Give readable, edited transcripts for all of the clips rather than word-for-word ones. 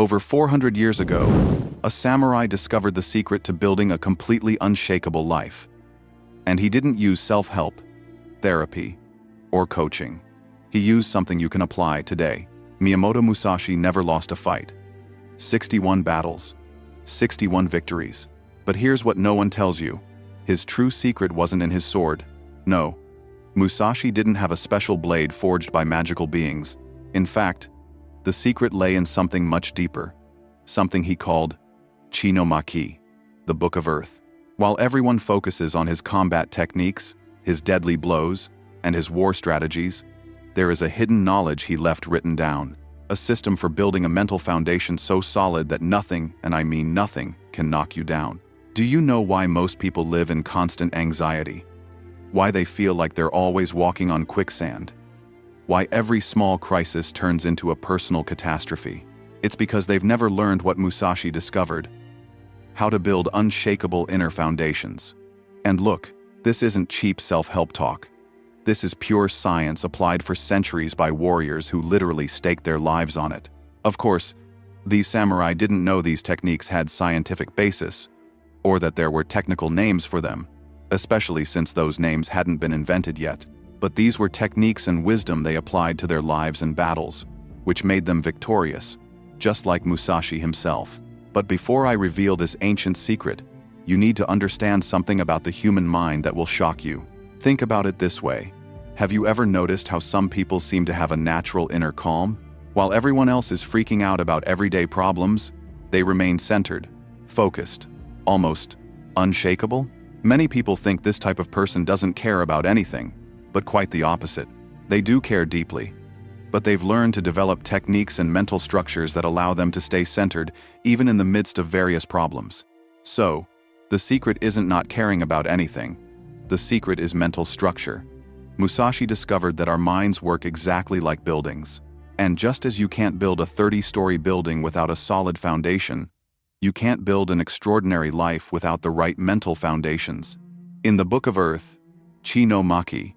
Over 400 years ago, a samurai discovered the secret to building a completely unshakable life. And he didn't use self-help, therapy, or coaching. He used something you can apply today. Miyamoto Musashi never lost a fight. 61 battles, 61 victories. But here's what no one tells you. His true secret wasn't in his sword. No, Musashi didn't have a special blade forged by magical beings. In fact, the secret lay in something much deeper. Something he called Chi no Maki, the Book of Earth. While everyone focuses on his combat techniques, his deadly blows, and his war strategies, there is a hidden knowledge he left written down. A system for building a mental foundation so solid that nothing, and I mean nothing, can knock you down. Do you know why most people live in constant anxiety? Why they feel like they're always walking on quicksand? Why every small crisis turns into a personal catastrophe? It's because they've never learned what Musashi discovered: how to build unshakable inner foundations. And look, this isn't cheap self-help talk. This is pure science applied for centuries by warriors who literally staked their lives on it. Of course, these samurai didn't know these techniques had scientific basis, or that there were technical names for them, especially since those names hadn't been invented yet. But these were techniques and wisdom they applied to their lives and battles, which made them victorious, just like Musashi himself. But before I reveal this ancient secret, you need to understand something about the human mind that will shock you. Think about it this way. Have you ever noticed how some people seem to have a natural inner calm? While everyone else is freaking out about everyday problems, they remain centered, focused, almost unshakable? Many people think this type of person doesn't care about anything, but quite the opposite. They do care deeply, but they've learned to develop techniques and mental structures that allow them to stay centered even in the midst of various problems. So, the secret isn't not caring about anything. The secret is mental structure. Musashi discovered that our minds work exactly like buildings. And just as you can't build a 30-story building without a solid foundation, you can't build an extraordinary life without the right mental foundations. In the Book of Earth, Chi no Maki,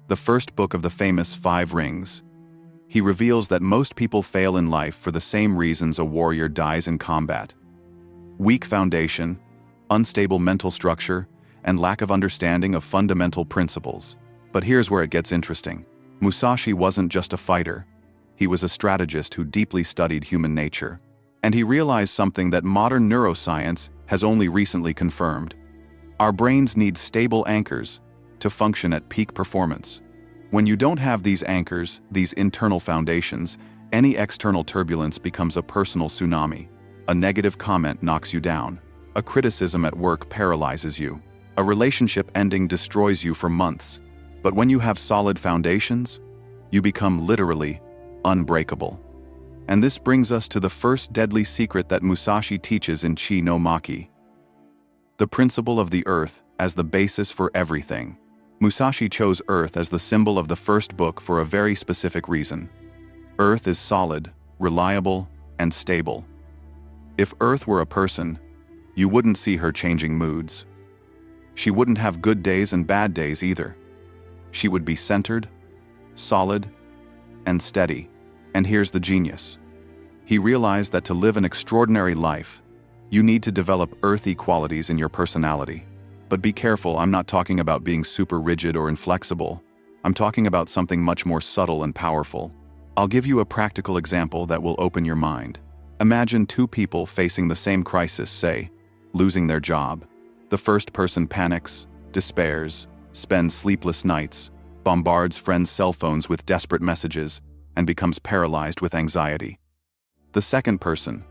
the first book of the famous 5 rings, he reveals that most people fail in life for the same reasons a warrior dies in combat: weak foundation, unstable mental structure, and lack of understanding of fundamental principles. But here's where it gets interesting. Musashi wasn't just a fighter. He was a strategist who deeply studied human nature. And he realized something that modern neuroscience has only recently confirmed. Our brains need stable anchors to function at peak performance. When you don't have these anchors, these internal foundations, any external turbulence becomes a personal tsunami. A negative comment knocks you down. A criticism at work paralyzes you. A relationship ending destroys you for months. But when you have solid foundations, you become literally unbreakable. And this brings us to the first deadly secret that Musashi teaches in Chi no Maki: the principle of the earth as the basis for everything. Musashi chose earth as the symbol of the first book for a very specific reason. Earth is solid, reliable, and stable. If earth were a person, you wouldn't see her changing moods. She wouldn't have good days and bad days either. She would be centered, solid, and steady. And here's the genius. He realized that to live an extraordinary life, you need to develop earthy qualities in your personality. But be careful, I'm not talking about being super rigid or inflexible. I'm talking about something much more subtle and powerful. I'll give you a practical example that will open your mind. Imagine 2 people facing the same crisis, say, losing their job. The first person panics, despairs, spends sleepless nights, bombards friends' cell phones with desperate messages, and becomes paralyzed with anxiety. The second person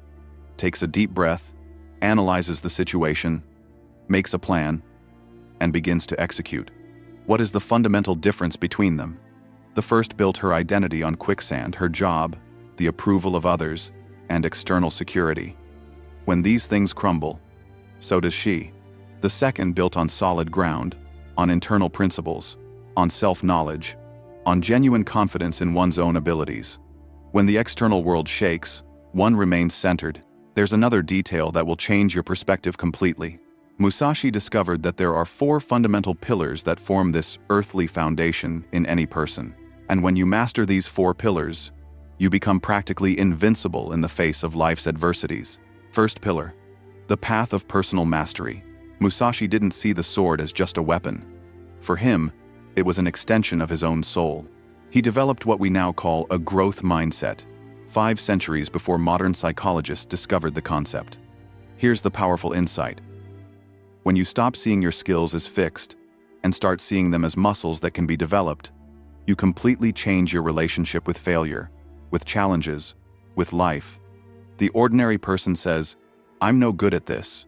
takes a deep breath, analyzes the situation, makes a plan, and begins to execute. What is the fundamental difference between them? The first built her identity on quicksand, her job, the approval of others, and external security. When these things crumble, so does she. The second built on solid ground, on internal principles, on self-knowledge, on genuine confidence in one's own abilities. When the external world shakes, one remains centered. There's another detail that will change your perspective completely. Musashi discovered that there are 4 fundamental pillars that form this earthly foundation in any person. And when you master these 4 pillars, You become practically invincible in the face of life's adversities. First pillar, the path of personal mastery. Musashi didn't see the sword as just a weapon. For him, it was an extension of his own soul. He developed what we now call a growth mindset, 5 centuries before modern psychologists discovered the concept. Here's the powerful insight. When you stop seeing your skills as fixed and start seeing them as muscles that can be developed, you completely change your relationship with failure, with challenges, with life. The ordinary person says, "I'm no good at this."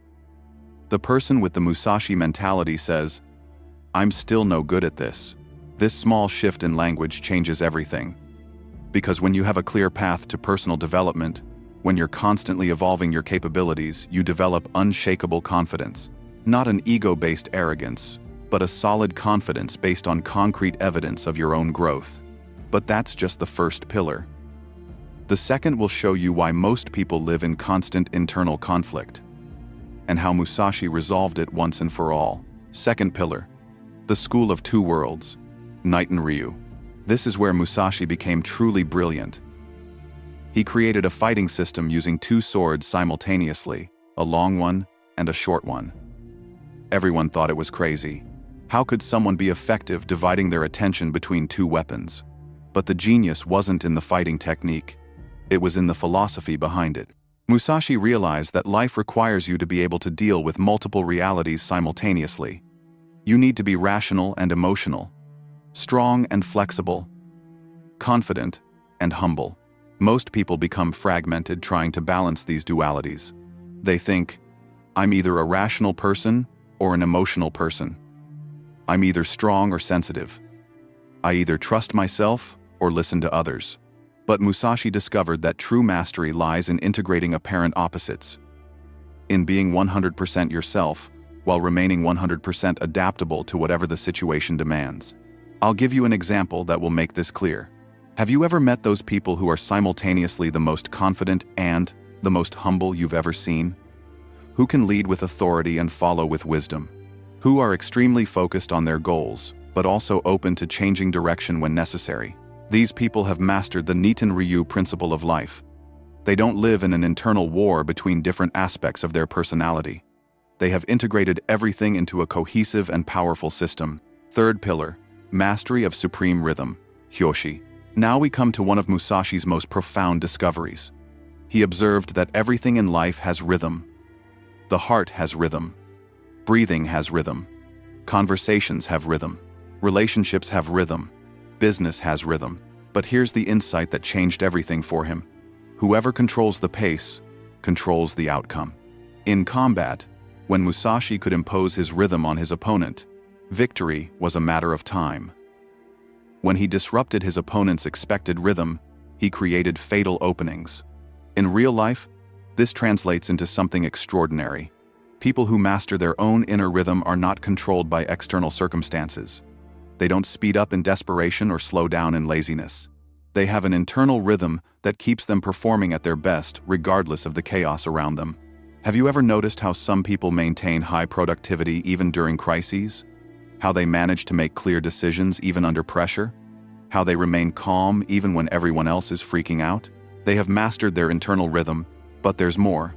The person with the Musashi mentality says, "I'm still no good at this." This small shift in language changes everything. Because when you have a clear path to personal development, when you're constantly evolving your capabilities, you develop unshakable confidence. Not an ego-based arrogance, but a solid confidence based on concrete evidence of your own growth. But that's just the first pillar. The second will show you why most people live in constant internal conflict, and how Musashi resolved it once and for all. Second pillar, the school of two worlds, Niten-ryu. This is where Musashi became truly brilliant. He created a fighting system using 2 swords simultaneously, a long one and a short one. Everyone thought it was crazy. How could someone be effective dividing their attention between 2 weapons? But the genius wasn't in the fighting technique. It was in the philosophy behind it. Musashi realized that life requires you to be able to deal with multiple realities simultaneously. You need to be rational and emotional, strong and flexible, confident and humble. Most people become fragmented trying to balance these dualities. They think, "I'm either a rational person or an emotional person. I'm either strong or sensitive. I either trust myself or listen to others." But Musashi discovered that true mastery lies in integrating apparent opposites, in being 100% yourself while remaining 100% adaptable to whatever the situation demands. I'll give you an example that will make this clear. Have you ever met those people who are simultaneously the most confident and the most humble you've ever seen? Who can lead with authority and follow with wisdom? Who are extremely focused on their goals, but also open to changing direction when necessary? These people have mastered the Niten-ryu principle of life. They don't live in an internal war between different aspects of their personality. They have integrated everything into a cohesive and powerful system. Third pillar, mastery of supreme rhythm, Hyoshi. Now we come to one of Musashi's most profound discoveries. He observed that everything in life has rhythm. The heart has rhythm. Breathing has rhythm. Conversations have rhythm. Relationships have rhythm. Business has rhythm. But here's the insight that changed everything for him. Whoever controls the pace controls the outcome. In combat, when Musashi could impose his rhythm on his opponent, victory was a matter of time. When he disrupted his opponent's expected rhythm, he created fatal openings. In real life, this translates into something extraordinary. People who master their own inner rhythm are not controlled by external circumstances. They don't speed up in desperation or slow down in laziness. They have an internal rhythm that keeps them performing at their best regardless of the chaos around them. Have you ever noticed how some people maintain high productivity even during crises? How they manage to make clear decisions even under pressure? How they remain calm even when everyone else is freaking out? They have mastered their internal rhythm, but there's more.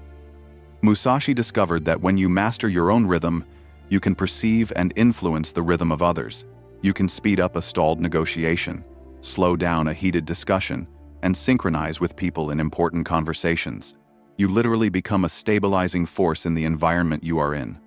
Musashi discovered that when you master your own rhythm, you can perceive and influence the rhythm of others. You can speed up a stalled negotiation, slow down a heated discussion, and synchronize with people in important conversations. You literally become a stabilizing force in the environment you are in.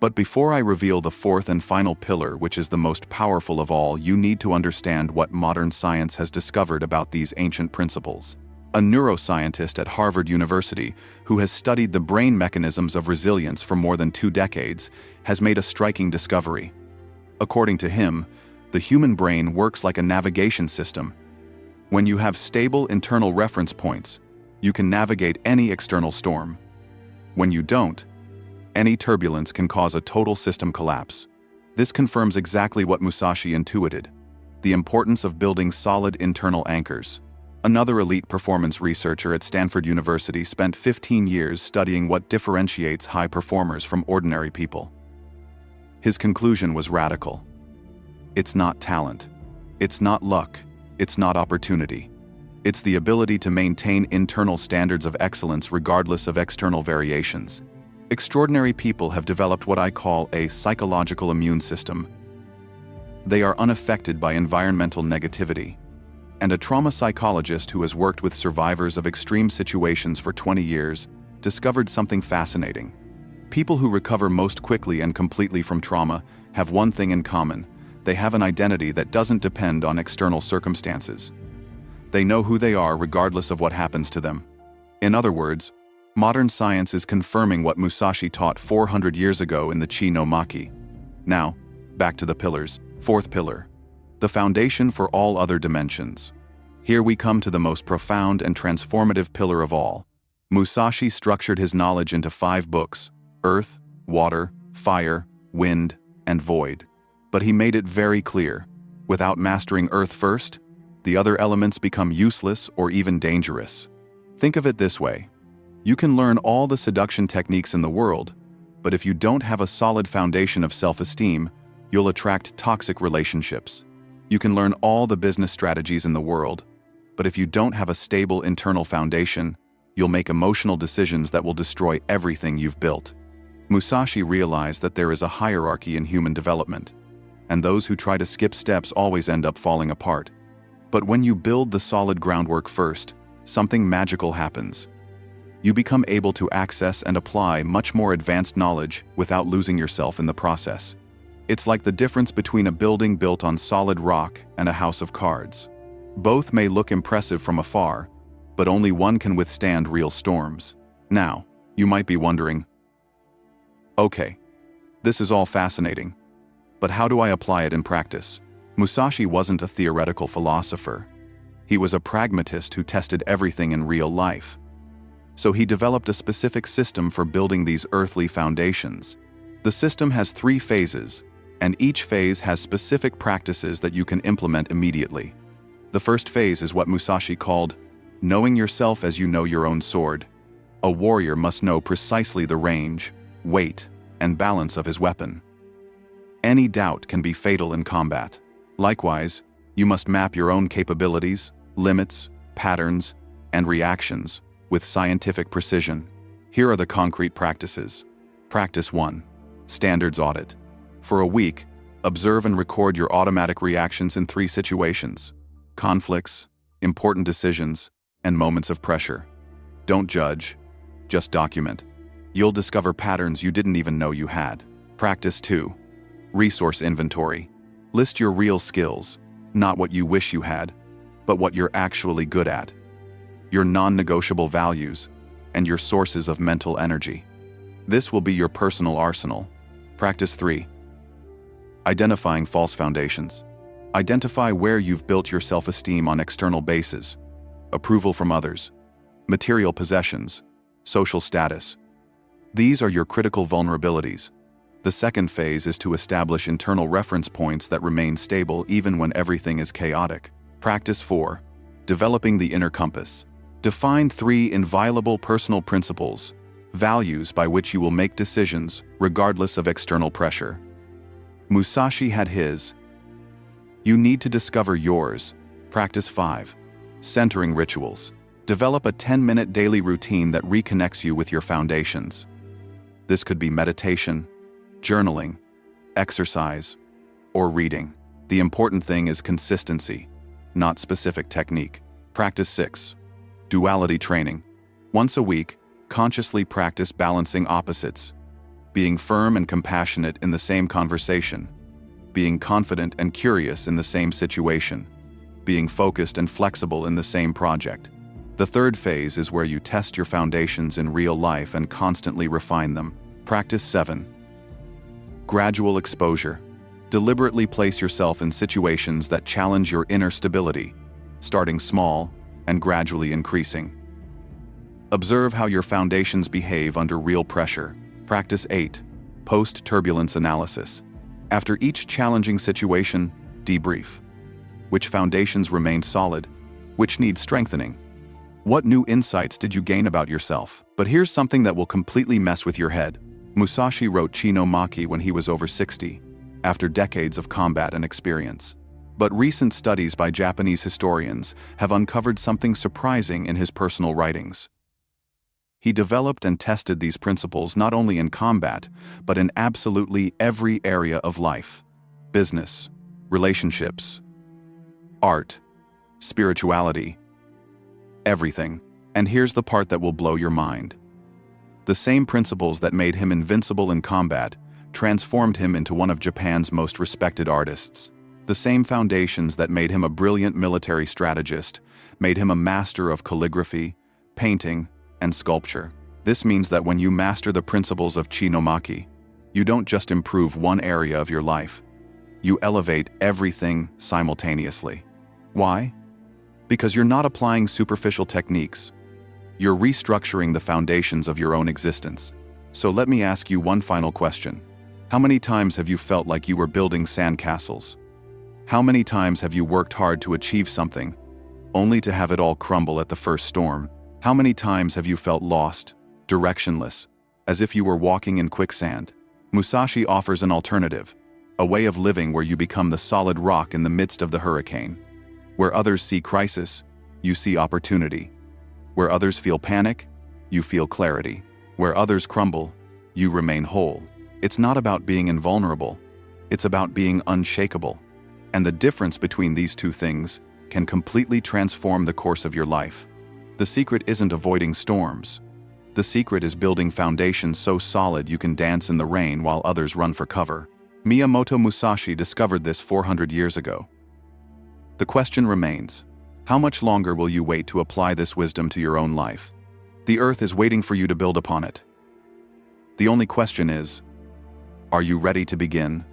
But before I reveal the fourth and final pillar, which is the most powerful of all, you need to understand what modern science has discovered about these ancient principles. A neuroscientist at Harvard University, who has studied the brain mechanisms of resilience for more than 2 decades, has made a striking discovery. According to him, the human brain works like a navigation system. When you have stable internal reference points, you can navigate any external storm. When you don't, any turbulence can cause a total system collapse. This confirms exactly what Musashi intuited: the importance of building solid internal anchors. Another elite performance researcher at Stanford University spent 15 years studying what differentiates high performers from ordinary people. His conclusion was radical. It's not talent. It's not luck. It's not opportunity. It's the ability to maintain internal standards of excellence regardless of external variations. Extraordinary people have developed what I call a psychological immune system. They are unaffected by environmental negativity. And a trauma psychologist who has worked with survivors of extreme situations for 20 years discovered something fascinating. People who recover most quickly and completely from trauma have one thing in common: they have an identity that doesn't depend on external circumstances. They know who they are regardless of what happens to them. In other words, modern science is confirming what Musashi taught 400 years ago in the Chi no Maki. Now, back to the pillars. Fourth pillar: the foundation for all other dimensions. Here we come to the most profound and transformative pillar of all. Musashi structured his knowledge into 5 books: Earth, Water, Fire, Wind, and Void. But he made it very clear: without mastering Earth first, the other elements become useless or even dangerous. Think of it this way: you can learn all the seduction techniques in the world, but if you don't have a solid foundation of self-esteem, you'll attract toxic relationships. You can learn all the business strategies in the world, but if you don't have a stable internal foundation, you'll make emotional decisions that will destroy everything you've built. Musashi realized that there is a hierarchy in human development, and those who try to skip steps always end up falling apart. But when you build the solid groundwork first, something magical happens. You become able to access and apply much more advanced knowledge without losing yourself in the process. It's like the difference between a building built on solid rock and a house of cards. Both may look impressive from afar, but only one can withstand real storms. Now, you might be wondering, okay, this is all fascinating, but how do I apply it in practice? Musashi wasn't a theoretical philosopher. He was a pragmatist who tested everything in real life. So he developed a specific system for building these earthly foundations. The system has 3 phases, and each phase has specific practices that you can implement immediately. The first phase is what Musashi called knowing yourself as you know your own sword. A warrior must know precisely the range, weight, and balance of his weapon. Any doubt can be fatal in combat. Likewise, you must map your own capabilities, limits, patterns, and reactions with scientific precision. Here are the concrete practices. Practice 1. Standards audit. For a week, observe and record your automatic reactions in 3 situations: conflicts, important decisions, and moments of pressure. Don't judge, just document. You'll discover patterns you didn't even know you had. Practice 2. Resource inventory. List your real skills, not what you wish you had, but what you're actually good at. Your non-negotiable values, and your sources of mental energy. This will be your personal arsenal. Practice 3. Identifying false foundations. Identify where you've built your self-esteem on external bases: approval from others, material possessions, social status. These are your critical vulnerabilities. The second phase is to establish internal reference points that remain stable even when everything is chaotic. Practice 4. Developing the inner compass. Define 3 inviolable personal principles, values by which you will make decisions regardless of external pressure. Musashi had his. You need to discover yours. Practice 5. Centering rituals. Develop a 10-minute daily routine that reconnects you with your foundations. This could be meditation, journaling, exercise, or reading. The important thing is consistency, not specific technique. Practice 6. Duality training. Once a week, consciously practice balancing opposites, being firm and compassionate in the same conversation, being confident and curious in the same situation, being focused and flexible in the same project. The third phase is where you test your foundations in real life and constantly refine them. Practice 7. Gradual exposure. Deliberately place yourself in situations that challenge your inner stability, starting small and gradually increasing. Observe how your foundations behave under real pressure. Practice 8. Post-turbulence analysis. After each challenging situation, debrief. Which foundations remained solid? Which need strengthening? What new insights did you gain about yourself? But here's something that will completely mess with your head. Musashi wrote Chi no Maki when he was over 60, after decades of combat and experience. But recent studies by Japanese historians have uncovered something surprising in his personal writings. He developed and tested these principles not only in combat, but in absolutely every area of life: business, relationships, art, spirituality, everything. And here's the part that will blow your mind. The same principles that made him invincible in combat transformed him into one of Japan's most respected artists. The same foundations that made him a brilliant military strategist made him a master of calligraphy, painting, and sculpture. This means that when you master the principles of Chi no Maki, you don't just improve one area of your life, you elevate everything simultaneously. Why? Because you're not applying superficial techniques. You're restructuring the foundations of your own existence. So let me ask you one final question. How many times have you felt like you were building sandcastles? How many times have you worked hard to achieve something, only to have it all crumble at the first storm? How many times have you felt lost, directionless, as if you were walking in quicksand? Musashi offers an alternative, a way of living where you become the solid rock in the midst of the hurricane. Where others see crisis, you see opportunity. Where others feel panic, you feel clarity. Where others crumble, you remain whole. It's not about being invulnerable, it's about being unshakable. And the difference between these two things can completely transform the course of your life. The secret isn't avoiding storms. The secret is building foundations so solid you can dance in the rain while others run for cover. Miyamoto Musashi discovered this 400 years ago. The question remains, how much longer will you wait to apply this wisdom to your own life? The earth is waiting for you to build upon it. The only question is, are you ready to begin?